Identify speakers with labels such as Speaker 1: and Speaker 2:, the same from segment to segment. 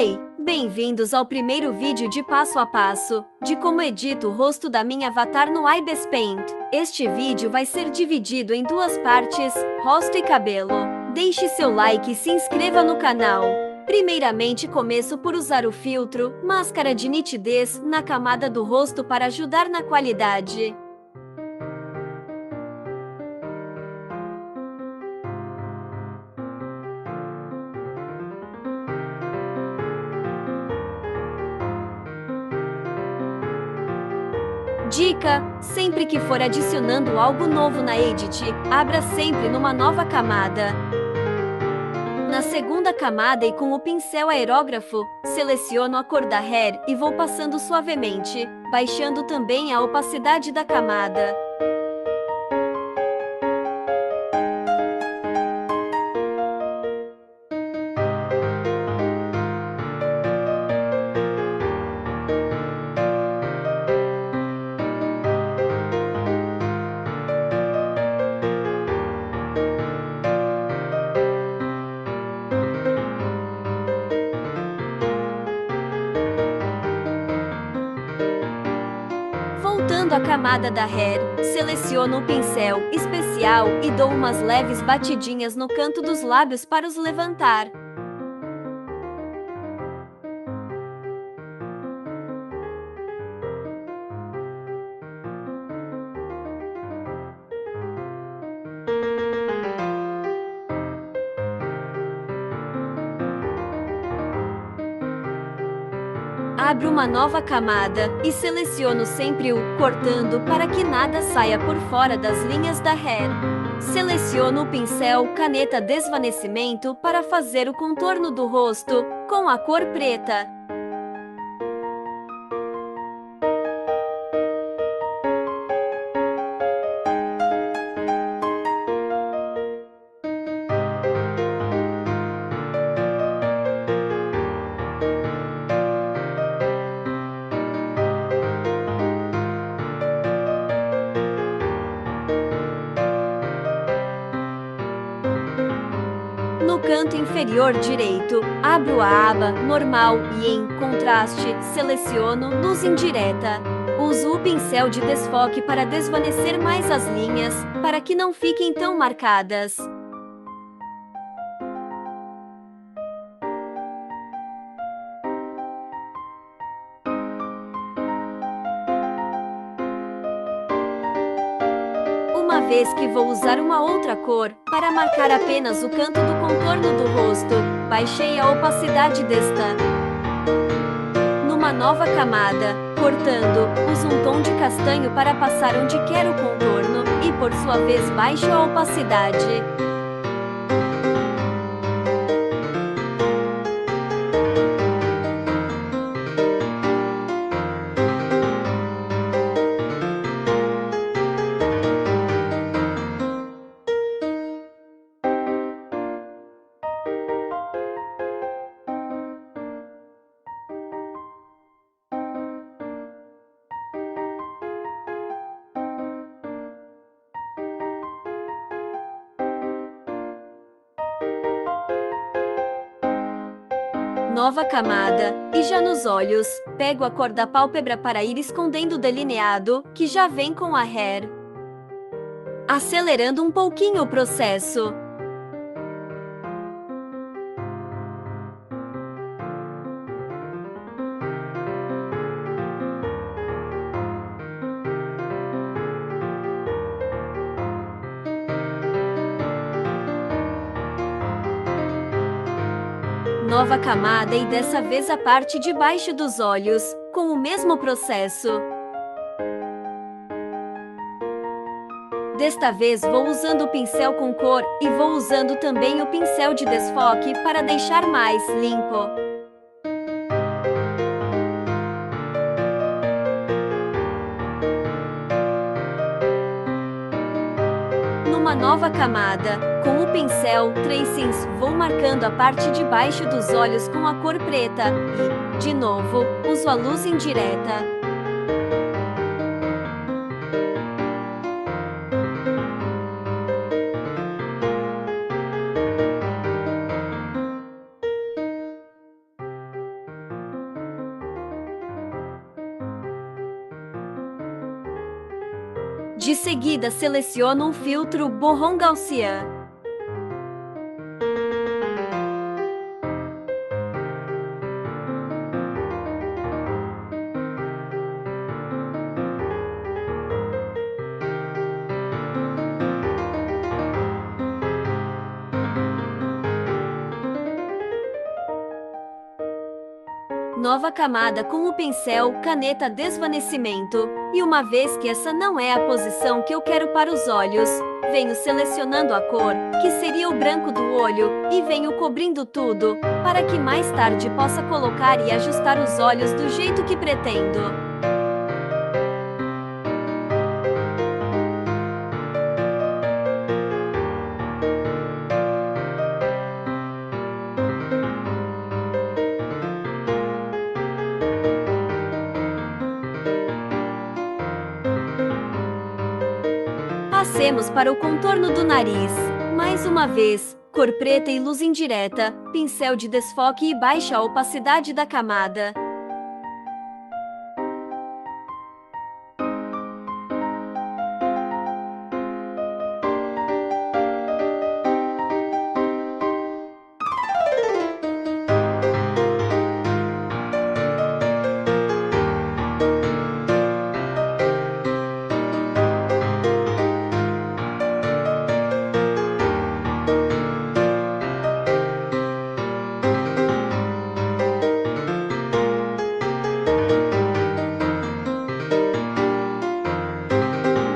Speaker 1: Oi, bem-vindos ao primeiro vídeo de passo a passo de como edito o rosto da minha avatar no IBIS Paint. Este vídeo vai ser dividido em duas partes, rosto e cabelo. Deixe seu like e se inscreva no canal. Primeiramente, começo por usar o filtro Máscara de Nitidez na camada do rosto para ajudar na qualidade. Dica: sempre que for adicionando algo novo na Edit, abra sempre numa nova camada. Na segunda camada e com o pincel aerógrafo, seleciono a cor da hair e vou passando suavemente, baixando também a opacidade da camada. Voltando à camada da hair, seleciono o pincel especial e dou umas leves batidinhas no canto dos lábios para os levantar. Abro uma nova camada e seleciono sempre o cortando para que nada saia por fora das linhas da hair. Seleciono o pincel caneta desvanecimento para fazer o contorno do rosto com a cor preta. No canto inferior direito, abro a aba Normal e em Contraste, seleciono Luz Indireta. Uso o pincel de desfoque para desvanecer mais as linhas, para que não fiquem tão marcadas. Uma vez que vou usar uma outra cor, para marcar apenas o canto do contorno do rosto, baixei a opacidade desta. Numa nova camada, cortando, uso um tom de castanho para passar onde quero o contorno e por sua vez baixo a opacidade. Nova camada, e já nos olhos, pego a cor da pálpebra para ir escondendo o delineado, que já vem com a hair. Acelerando um pouquinho o processo. Nova camada e dessa vez a parte de baixo dos olhos, com o mesmo processo. Desta vez vou usando o pincel com cor e vou usando também o pincel de desfoque para deixar mais limpo. Numa nova camada, com o pincel Tracings, vou marcando a parte de baixo dos olhos com a cor preta e, de novo, uso a luz indireta. De seguida, seleciono um filtro borrão gaussian. Nova camada com o pincel, caneta desvanecimento. E uma vez que essa não é a posição que eu quero para os olhos, venho selecionando a cor, que seria o branco do olho, e venho cobrindo tudo, para que mais tarde possa colocar e ajustar os olhos do jeito que pretendo. Passemos para o contorno do nariz. Mais uma vez, cor preta e luz indireta, pincel de desfoque e baixa a opacidade da camada.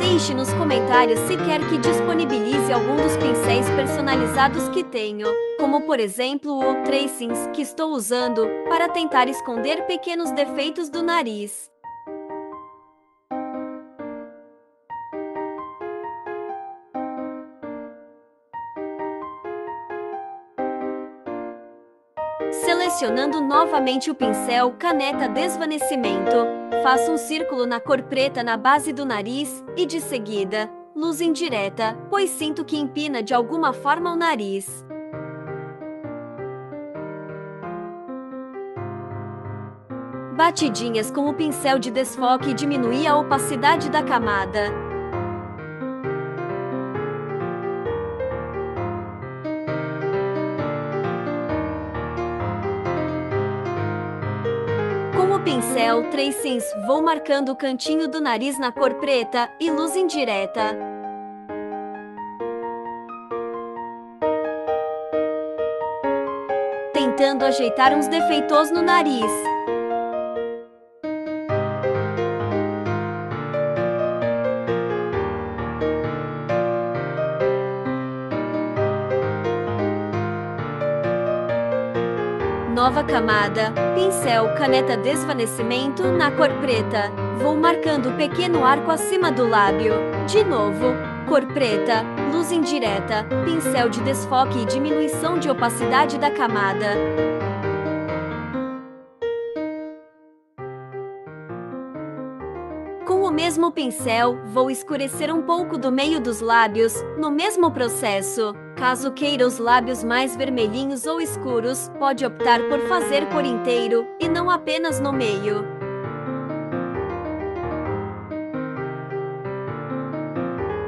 Speaker 1: Deixe nos comentários se quer que disponibilize algum dos pincéis personalizados que tenho, como por exemplo o Tracings que estou usando para tentar esconder pequenos defeitos do nariz. Selecionando novamente o pincel, caneta desvanecimento, faço um círculo na cor preta na base do nariz e, de seguida, luz indireta, pois sinto que empina de alguma forma o nariz. Batidinhas com o pincel de desfoque e diminuir a opacidade da camada. Com o pincel Tracings, vou marcando o cantinho do nariz na cor preta e luz indireta. Tentando ajeitar uns defeitos no nariz. Nova camada, pincel, caneta desvanecimento na cor preta. Vou marcando o pequeno arco acima do lábio. De novo, cor preta, luz indireta, pincel de desfoque e diminuição de opacidade da camada. Com o mesmo pincel, vou escurecer um pouco do meio dos lábios, no mesmo processo. Caso queira os lábios mais vermelhinhos ou escuros, pode optar por fazer por inteiro, e não apenas no meio.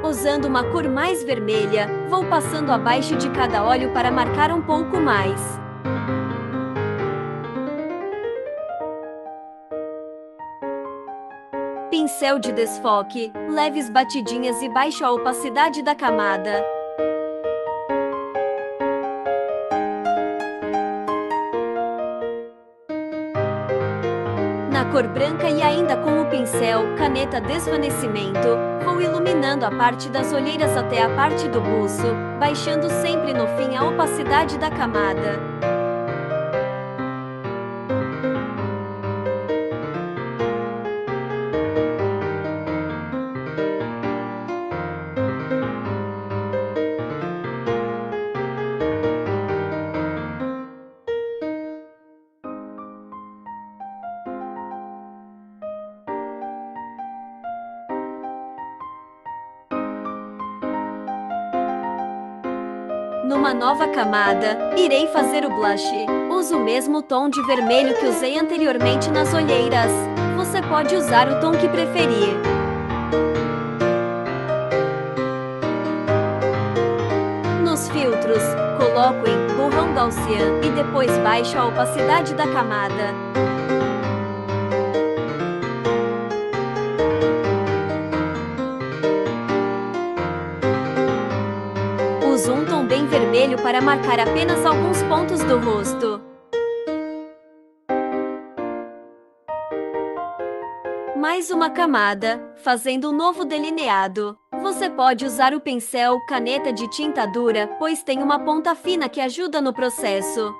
Speaker 1: Usando uma cor mais vermelha, vou passando abaixo de cada olho para marcar um pouco mais. Pincel de desfoque, leves batidinhas e baixo a opacidade da camada. Na cor branca e ainda com o pincel, caneta desvanecimento, vou iluminando a parte das olheiras até a parte do buço, baixando sempre no fim a opacidade da camada. Numa nova camada, irei fazer o blush. Uso o mesmo tom de vermelho que usei anteriormente nas olheiras. Você pode usar o tom que preferir. coloco em borrão Gaussian e depois baixo a opacidade da camada. Uso um tom bem vermelho para marcar apenas alguns pontos do rosto. Mais uma camada, fazendo um novo delineado. Você pode usar o pincel, caneta de tinta dura, pois tem uma ponta fina que ajuda no processo.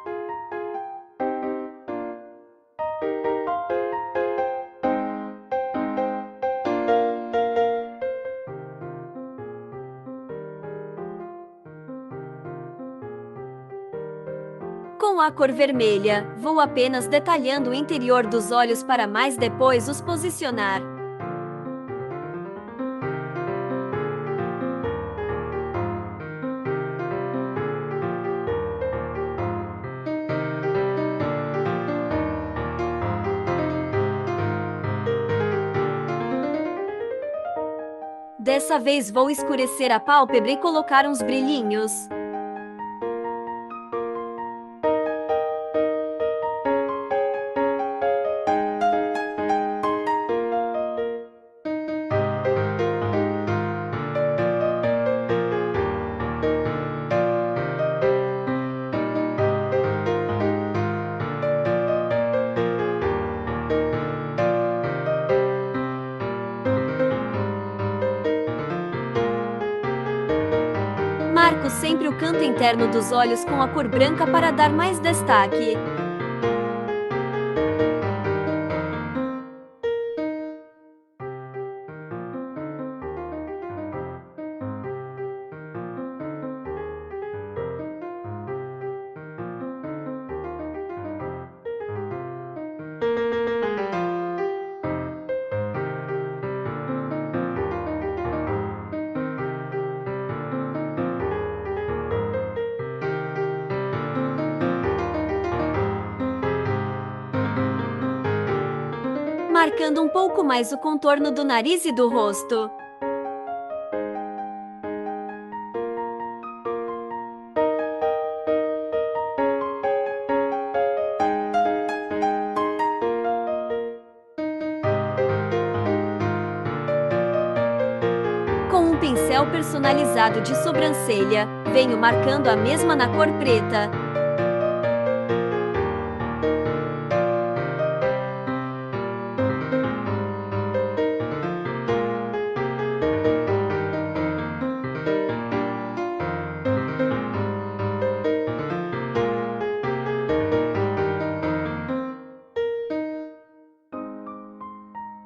Speaker 1: Com a cor vermelha, vou apenas detalhando o interior dos olhos para mais depois os posicionar. Dessa vez vou escurecer a pálpebra e colocar uns brilhinhos. Marco sempre o canto interno dos olhos com a cor branca para dar mais destaque. Marcando um pouco mais o contorno do nariz e do rosto. Com um pincel personalizado de sobrancelha, venho marcando a mesma na cor preta.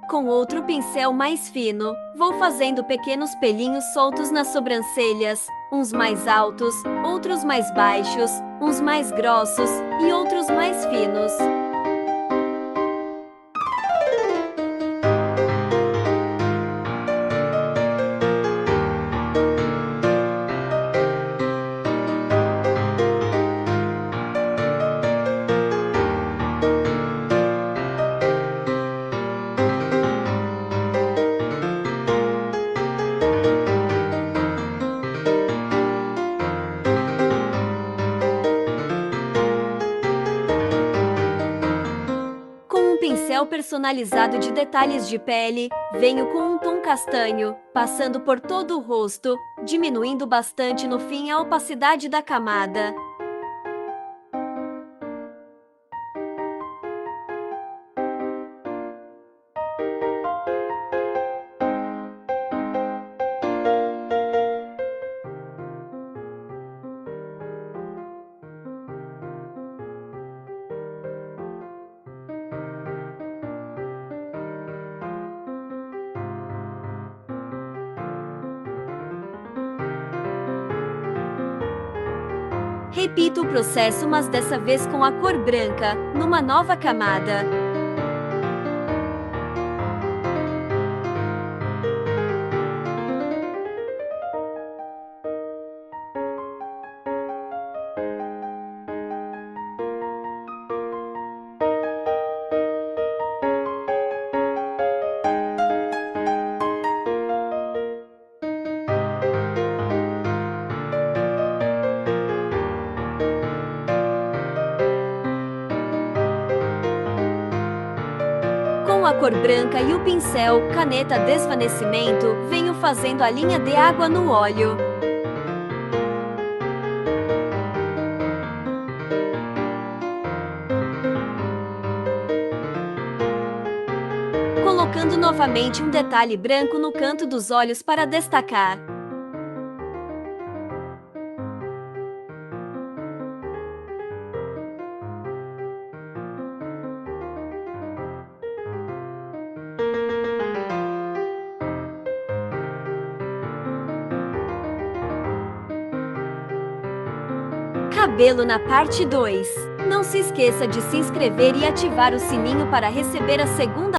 Speaker 1: Com outro pincel mais fino, vou fazendo pequenos pelinhos soltos nas sobrancelhas, uns mais altos, outros mais baixos, uns mais grossos e outros mais finos. Pincel personalizado de detalhes de pele, venho com um tom castanho, passando por todo o rosto, diminuindo bastante no fim a opacidade da camada. Repito o processo, mas dessa vez com a cor branca, numa nova camada. Com a cor branca e o pincel, caneta desvanecimento, venho fazendo a linha de água no óleo. Colocando novamente um detalhe branco no canto dos olhos para destacar. Cabelo na parte 2. Não se esqueça de se inscrever e ativar o sininho para receber a segunda